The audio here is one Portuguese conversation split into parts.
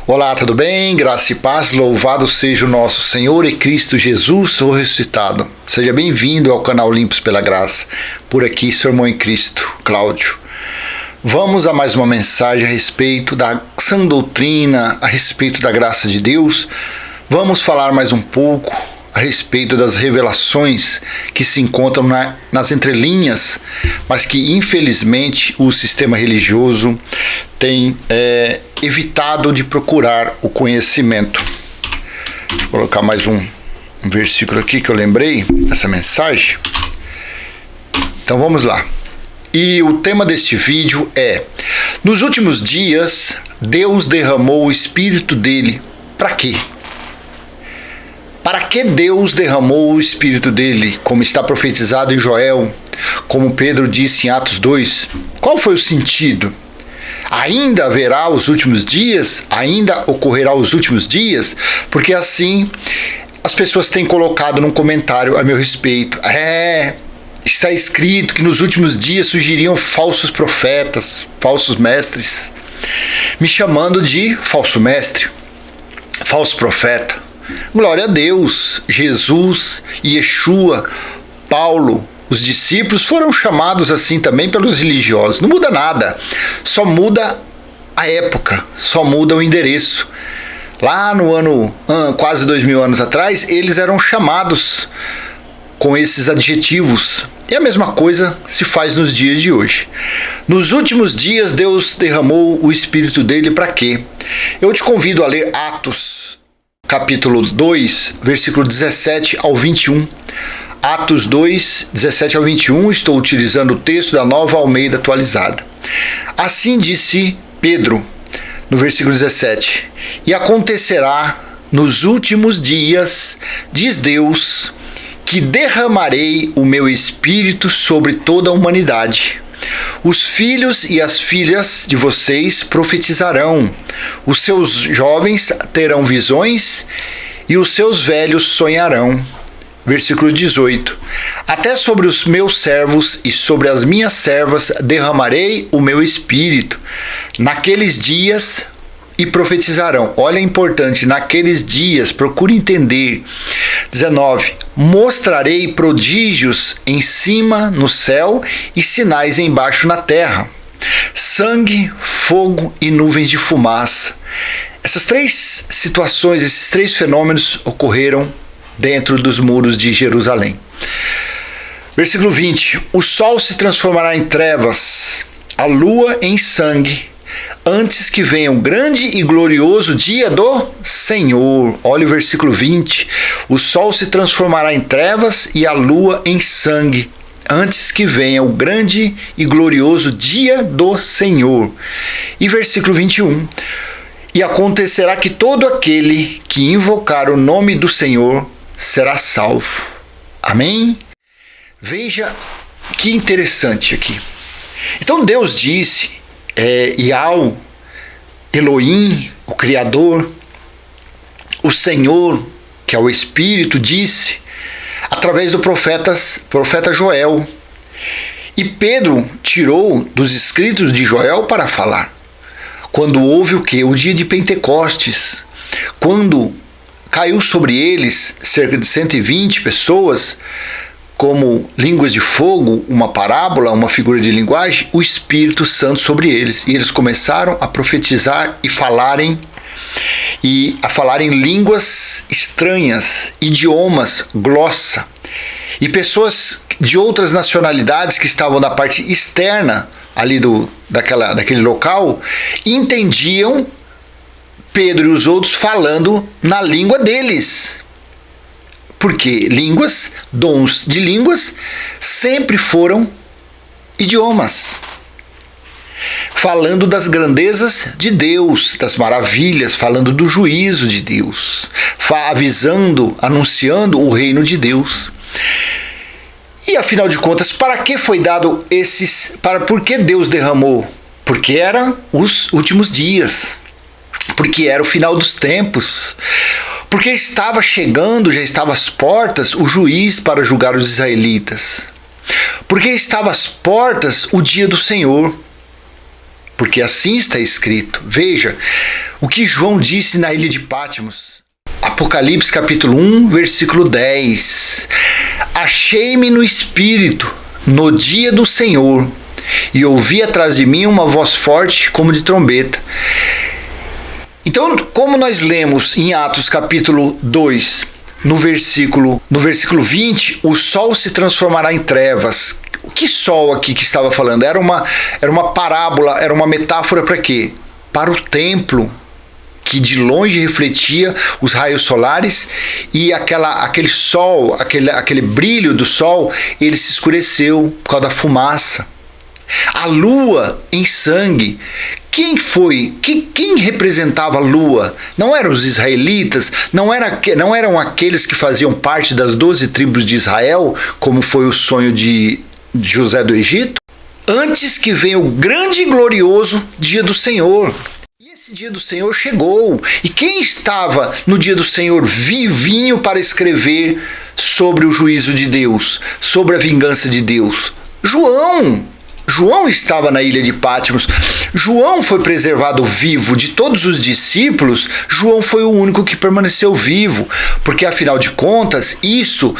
Olá, tudo bem? Graça e paz, louvado seja o nosso Senhor e Cristo Jesus, o ressuscitado. Seja bem-vindo ao canal Limpos pela Graça. Por aqui, seu irmão em Cristo, Cláudio. Vamos a mais uma mensagem a respeito da sã doutrina, a respeito da graça de Deus. Vamos falar mais um pouco a respeito das revelações que se encontram nas entrelinhas, mas que infelizmente o sistema religioso tem evitado de procurar o conhecimento. Vou colocar mais um versículo aqui que eu lembrei dessa mensagem. Então vamos lá. E o tema deste vídeo é: nos últimos dias, Deus derramou o Espírito dele. Para quê? Para que Deus derramou o Espírito dele, como está profetizado em Joel, como Pedro disse em Atos 2? Qual foi o sentido? Ainda haverá os últimos dias? Ainda ocorrerá os últimos dias? Porque assim as pessoas têm colocado num comentário a meu respeito. Está escrito que nos últimos dias surgiriam falsos profetas, falsos mestres, me chamando de falso mestre, falso profeta. Glória a Deus, Jesus, Yeshua, Paulo, os discípulos foram chamados assim também pelos religiosos. Não muda nada, só muda a época, só muda o endereço. Lá no ano, quase 2000 anos atrás, eles eram chamados com esses adjetivos. E a mesma coisa se faz nos dias de hoje. Nos últimos dias, Deus derramou o Espírito dele para quê? Eu te convido a ler Atos, capítulo 2, versículo 17 ao 21. Atos 2, 17 ao 21, estou utilizando o texto da Nova Almeida atualizada. Assim disse Pedro, no versículo 17: e acontecerá nos últimos dias, diz Deus, que derramarei o meu Espírito sobre toda a humanidade. Os filhos e as filhas de vocês profetizarão, os seus jovens terão visões e os seus velhos sonharão. Versículo 18: até sobre os meus servos e sobre as minhas servas derramarei o meu Espírito naqueles dias e profetizarão. Olha, é importante, naqueles dias, procure entender. 19: mostrarei prodígios em cima no céu e sinais embaixo na terra: sangue, fogo e nuvens de fumaça. Essas três situações, esses três fenômenos ocorreram dentro dos muros de Jerusalém. Versículo 20: o sol se transformará em trevas, a lua em sangue, antes que venha um grande e glorioso dia do Senhor. Olha o versículo 20. O sol se transformará em trevas e a lua em sangue, antes que venha o grande e glorioso dia do Senhor. E versículo 21. E acontecerá que todo aquele que invocar o nome do Senhor será salvo. Amém? Veja que interessante aqui. Então Deus disse, Yahweh, Elohim, o Criador, o Senhor, que é o Espírito, disse através do profeta Joel. E Pedro tirou dos escritos de Joel para falar. Quando houve o quê? O dia de Pentecostes, quando caiu sobre eles cerca de 120 pessoas, como línguas de fogo, uma parábola, uma figura de linguagem, o Espírito Santo sobre eles. E eles começaram a profetizar e a falarem línguas estranhas, idiomas, glossa. E pessoas de outras nacionalidades que estavam na parte externa ali daquele local entendiam Pedro e os outros falando na língua deles. Porque dons de línguas sempre foram idiomas. Falando das grandezas de Deus, das maravilhas, falando do juízo de Deus, avisando, anunciando o reino de Deus. E afinal de contas, para que foi dado por que Deus derramou? Porque eram os últimos dias. Porque era o final dos tempos. Porque estava chegando, já estava às portas, o juiz para julgar os israelitas. Porque estava às portas o dia do Senhor. Porque assim está escrito. Veja, o que João disse na ilha de Patmos. Apocalipse capítulo 1, versículo 10. Achei-me no Espírito, no dia do Senhor, e ouvi atrás de mim uma voz forte como de trombeta. Então, como nós lemos em Atos capítulo 2, no versículo 20, o sol se transformará em trevas. O que sol aqui que estava falando? Era uma parábola, era uma metáfora para quê? Para o templo, que de longe refletia os raios solares, e aquele sol, aquele brilho do sol, ele se escureceu por causa da fumaça. A lua em sangue. Quem representava a lua? Não eram os israelitas? Não eram aqueles que faziam parte das 12 tribos de Israel, como foi o sonho de José do Egito? Antes que venha o grande e glorioso dia do Senhor. E esse dia do Senhor chegou. E quem estava no dia do Senhor vivinho para escrever sobre o juízo de Deus, sobre a vingança de Deus? João estava na ilha de Patmos. João foi preservado vivo. De todos os discípulos, João foi o único que permaneceu vivo, porque afinal de contas, isso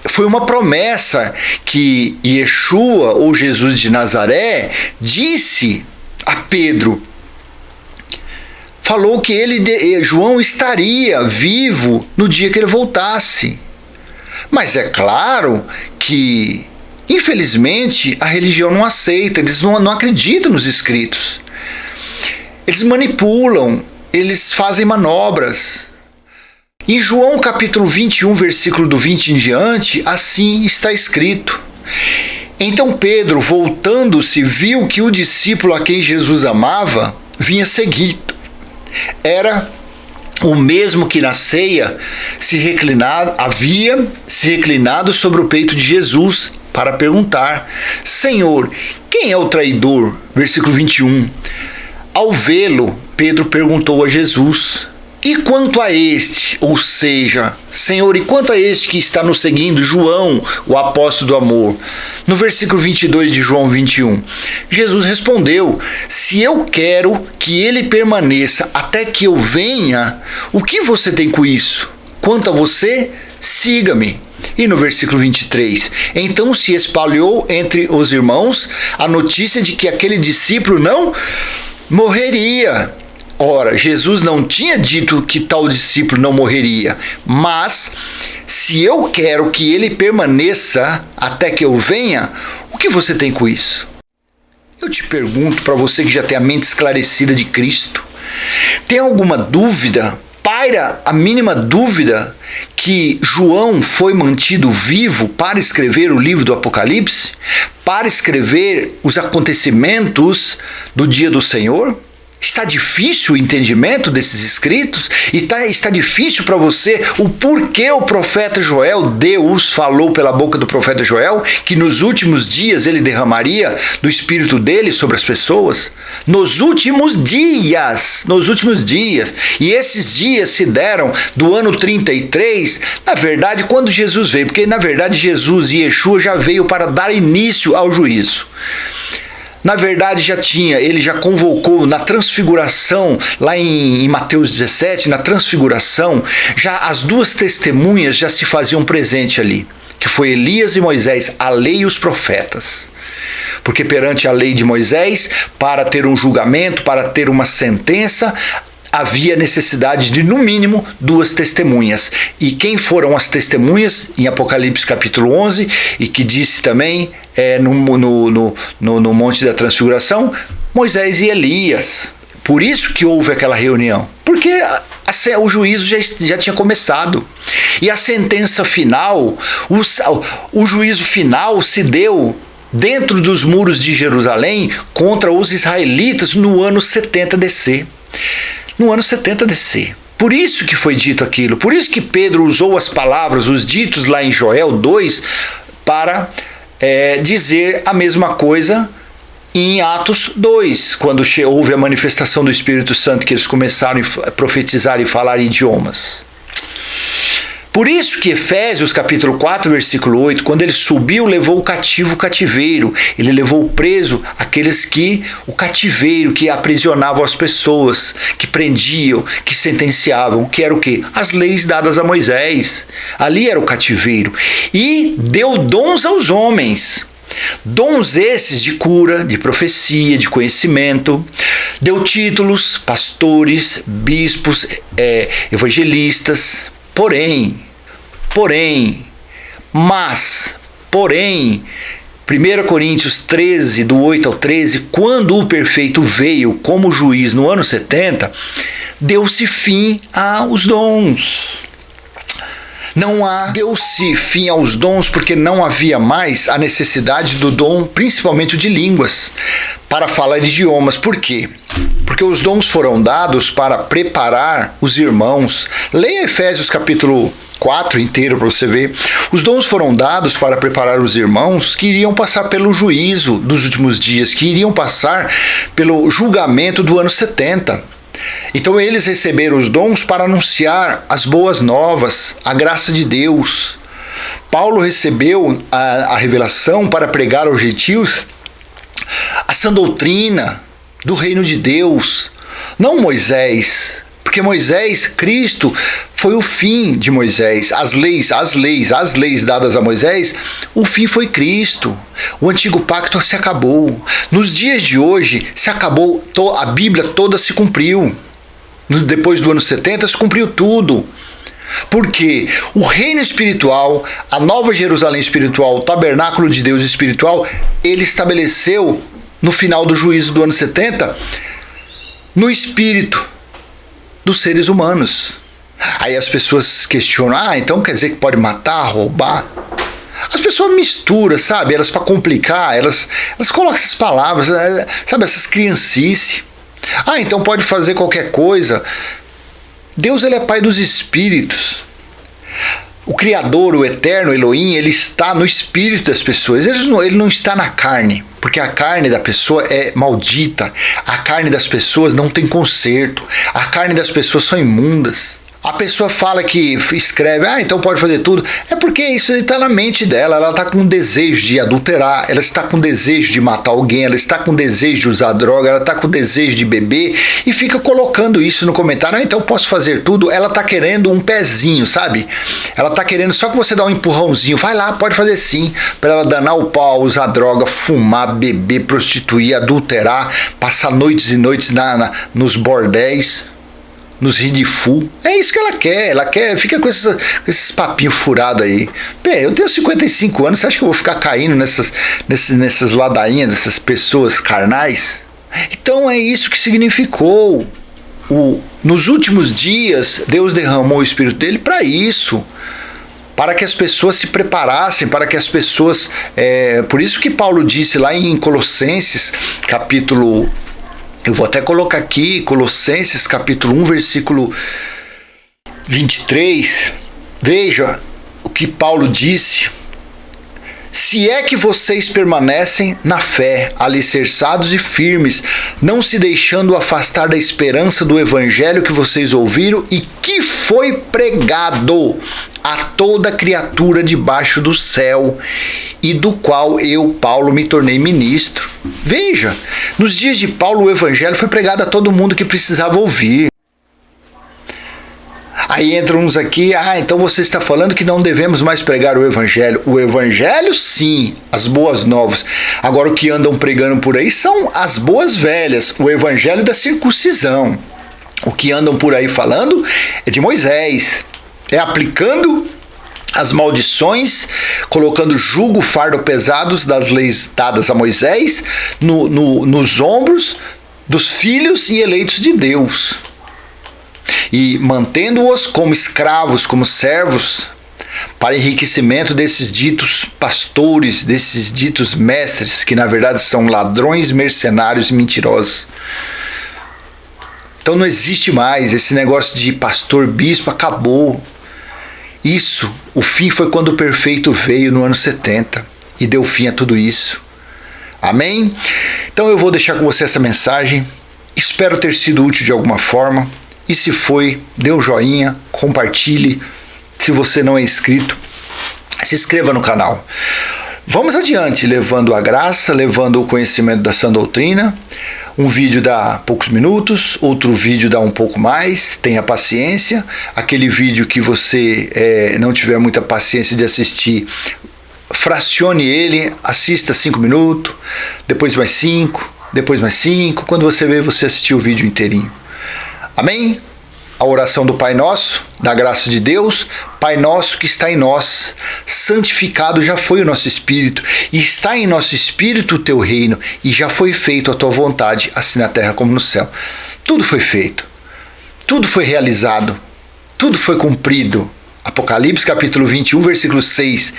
foi uma promessa que Yeshua, ou Jesus de Nazaré, disse a Pedro. Falou que João estaria vivo no dia que ele voltasse. Mas é claro que, infelizmente, a religião não aceita, eles não acreditam nos escritos. Eles manipulam, eles fazem manobras. Em João capítulo 21, versículo do 20 em diante, assim está escrito. Então Pedro, voltando-se, viu que o discípulo a quem Jesus amava vinha seguindo. Era o mesmo que na ceia havia se reclinado sobre o peito de Jesus, para perguntar: Senhor, quem é o traidor? Versículo 21. Ao vê-lo, Pedro perguntou a Jesus: e quanto a este? Ou seja, Senhor, e quanto a este que está nos seguindo, João, o apóstolo do amor? No versículo 22 de João 21, Jesus respondeu: se eu quero que ele permaneça até que eu venha, o que você tem com isso? Quanto a você, siga-me. E no versículo 23, então se espalhou entre os irmãos a notícia de que aquele discípulo não morreria. Ora, Jesus não tinha dito que tal discípulo não morreria, mas se eu quero que ele permaneça até que eu venha, o que você tem com isso? Eu te pergunto, para você que já tem a mente esclarecida de Cristo, tem alguma dúvida? Paira a mínima dúvida que João foi mantido vivo para escrever o livro do Apocalipse? Para escrever os acontecimentos do dia do Senhor? Está difícil o entendimento desses escritos? E está difícil para você o porquê o profeta Joel, Deus falou pela boca do profeta Joel, que nos últimos dias ele derramaria do Espírito dele sobre as pessoas? Nos últimos dias. E esses dias se deram do ano 33, na verdade, quando Jesus veio. Porque, na verdade, Jesus e Yeshua já veio para dar início ao juízo. Na verdade, ele já convocou na transfiguração, lá em Mateus 17, na transfiguração, já as duas testemunhas já se faziam presente ali, que foi Elias e Moisés, a lei e os profetas. Porque perante a lei de Moisés, para ter um julgamento, para ter uma sentença, havia necessidade de, no mínimo, duas testemunhas. E quem foram as testemunhas? Em Apocalipse capítulo 11, e que disse também no Monte da Transfiguração, Moisés e Elias. Por isso que houve aquela reunião. Porque o juízo já tinha começado. E a sentença final, o juízo final se deu dentro dos muros de Jerusalém contra os israelitas no ano 70 DC. No ano 70 DC. Por isso que foi dito aquilo. Por isso que Pedro usou as palavras, os ditos lá em Joel 2, para dizer a mesma coisa em Atos 2, quando houve a manifestação do Espírito Santo, que eles começaram a profetizar e falar idiomas. Por isso que Efésios capítulo 4, versículo 8, quando ele subiu, levou o cativo o cativeiro. Ele levou preso aqueles que, o cativeiro, que aprisionavam as pessoas, que prendiam, que sentenciavam, que era o quê? As leis dadas a Moisés. Ali era o cativeiro. E deu dons aos homens. Dons esses de cura, de profecia, de conhecimento. Deu títulos, pastores, bispos, evangelistas. Porém, 1 Coríntios 13, do 8 ao 13, quando o perfeito veio como juiz no ano 70, deu-se fim aos dons. Deu-se fim aos dons porque não havia mais a necessidade do dom, principalmente o de línguas, para falar idiomas. Por quê? Porque os dons foram dados para preparar os irmãos. Leia Efésios capítulo 4 inteiro para você ver. Os dons foram dados para preparar os irmãos que iriam passar pelo juízo dos últimos dias, que iriam passar pelo julgamento do ano 70. Então eles receberam os dons para anunciar as boas novas, a graça de Deus. Paulo recebeu a revelação para pregar aos gentios a sã doutrina do reino de Deus, não Moisés, porque Moisés, Cristo, foi o fim de Moisés. As leis dadas a Moisés, o fim foi Cristo. O antigo pacto se acabou. Nos dias de hoje, se acabou, a Bíblia toda se cumpriu. Depois do ano 70, se cumpriu tudo. Porque o reino espiritual, a nova Jerusalém espiritual, o tabernáculo de Deus espiritual, ele estabeleceu no final do juízo do ano 70, no espírito dos seres humanos. Aí as pessoas questionam, então quer dizer que pode matar, roubar? As pessoas misturam, sabe? Elas, para complicar, elas colocam essas palavras, sabe? Essas criancices. Então pode fazer qualquer coisa. Deus, ele é pai dos espíritos. O Criador, o Eterno, Elohim, ele está no espírito das pessoas. Ele não está na carne, porque a carne da pessoa é maldita. A carne das pessoas não tem conserto. A carne das pessoas são imundas. A pessoa fala que escreve, então pode fazer tudo. É porque isso está na mente dela. Ela está com desejo de adulterar, ela está com desejo de matar alguém, ela está com desejo de usar droga, ela está com desejo de beber e fica colocando isso no comentário. Então posso fazer tudo. Ela está querendo um pezinho, sabe? Ela está querendo só que você dá um empurrãozinho. Vai lá, pode fazer sim. Para ela danar o pau, usar droga, fumar, beber, prostituir, adulterar, passar noites e noites nos bordéis, nos ridifu. É isso que ela quer, fica com esses papinhos furados aí. Eu tenho 55 anos, você acha que eu vou ficar caindo nessas ladainhas dessas pessoas carnais? Então é isso que significou. Nos últimos dias, Deus derramou o Espírito dele para isso, para que as pessoas se preparassem, para que as pessoas... por isso que Paulo disse lá em Colossenses, capítulo... Eu vou até colocar aqui, Colossenses capítulo 1, versículo 23. Veja o que Paulo disse. Se é que vocês permanecem na fé, alicerçados e firmes, não se deixando afastar da esperança do evangelho que vocês ouviram e que foi pregado a toda criatura debaixo do céu, e do qual eu, Paulo, me tornei ministro. Veja, nos dias de Paulo o evangelho foi pregado a todo mundo que precisava ouvir. Aí entram uns aqui, então você está falando que não devemos mais pregar o evangelho. O evangelho, sim, as boas novas. Agora o que andam pregando por aí são as boas velhas, o evangelho da circuncisão. O que andam por aí falando é de Moisés, é aplicando as maldições, colocando jugo, fardo pesados das leis dadas a Moisés nos ombros dos filhos e eleitos de Deus, e mantendo-os como escravos, como servos, para enriquecimento desses ditos pastores, desses ditos mestres, que na verdade são ladrões, mercenários e mentirosos. Então não existe mais esse negócio de pastor, bispo, acabou. Isso, o fim foi quando o perfeito veio no ano 70 e deu fim a tudo isso. Amém? Então eu vou deixar com você essa mensagem. Espero ter sido útil de alguma forma. E se foi, dê um joinha, compartilhe, Se você não é inscrito, se inscreva no canal. Vamos adiante, levando a graça, levando o conhecimento da sã doutrina. Um vídeo dá poucos minutos, outro vídeo dá um pouco mais, tenha paciência. Aquele vídeo que você não tiver muita paciência de assistir, fracione ele, assista 5 minutos, depois mais 5, depois mais 5. Quando você vê, você assistiu o vídeo inteirinho. Amém? A oração do Pai Nosso, da graça de Deus. Pai Nosso que está em nós, santificado já foi o nosso espírito, e está em nosso espírito o teu reino, e já foi feito a tua vontade, assim na terra como no céu. Tudo foi feito, tudo foi realizado, tudo foi cumprido. Apocalipse capítulo 21, versículo 6.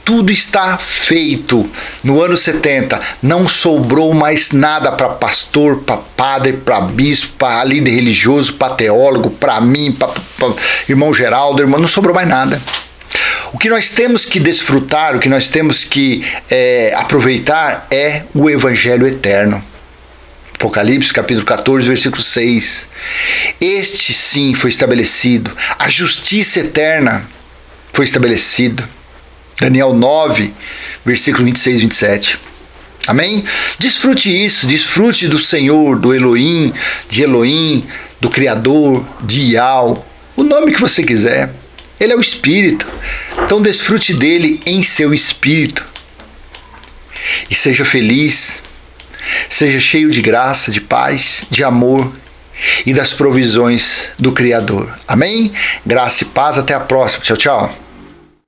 Tudo está feito. No ano 70, não sobrou mais nada para pastor, para padre, para bispo, para líder religioso, para teólogo, para mim, para irmão Geraldo, não sobrou mais nada. O que nós temos que desfrutar, o que nós temos que aproveitar é o Evangelho eterno. Apocalipse capítulo 14, versículo 6. Este sim foi estabelecido. A justiça eterna foi estabelecida. Daniel 9, versículo 26 e 27. Amém? Desfrute isso, desfrute do Senhor, do Elohim, de Elohim, do Criador, de Yahweh, o nome que você quiser. Ele é o Espírito. Então desfrute dele em seu espírito. E seja feliz, seja cheio de graça, de paz, de amor e das provisões do Criador. Amém? Graça e paz, até a próxima. Tchau, tchau.